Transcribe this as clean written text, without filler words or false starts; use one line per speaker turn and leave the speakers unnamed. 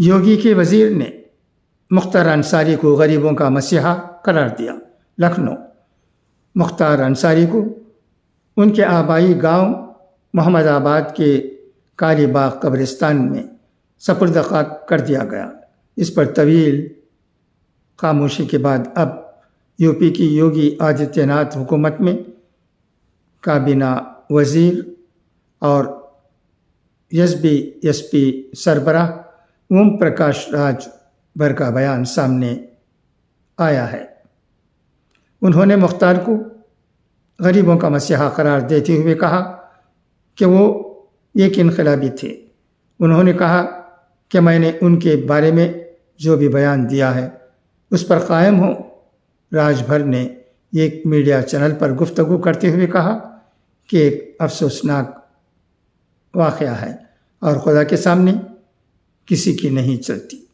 یوگی کے وزیر نے مختار انصاری کو غریبوں کا مسیحا قرار دیا۔ لکھنؤ، مختار انصاری کو ان کے آبائی گاؤں محمد آباد کے کالی باغ قبرستان میں سپرد خاک کر دیا گیا۔ اس پر طویل خاموشی کے بعد اب یو پی کی یوگی آدتیہ ناتھ حکومت میں کابینہ وزیر اور ایس پی سربراہ اوم پرکاش راج بھر کا بیان سامنے آیا ہے۔ انہوں نے مختار کو غریبوں کا مسیحا قرار دیتے ہوئے کہا کہ وہ ایک انقلابی تھے۔ انہوں نے کہا کہ میں نے ان کے بارے میں جو بھی بیان دیا ہے اس پر قائم ہوں۔ راج بھر نے ایک میڈیا چینل پر گفتگو کرتے ہوئے کہا کہ ایک افسوسناک واقعہ ہے اور خدا کے سامنے کسی کی نہیں چلتی۔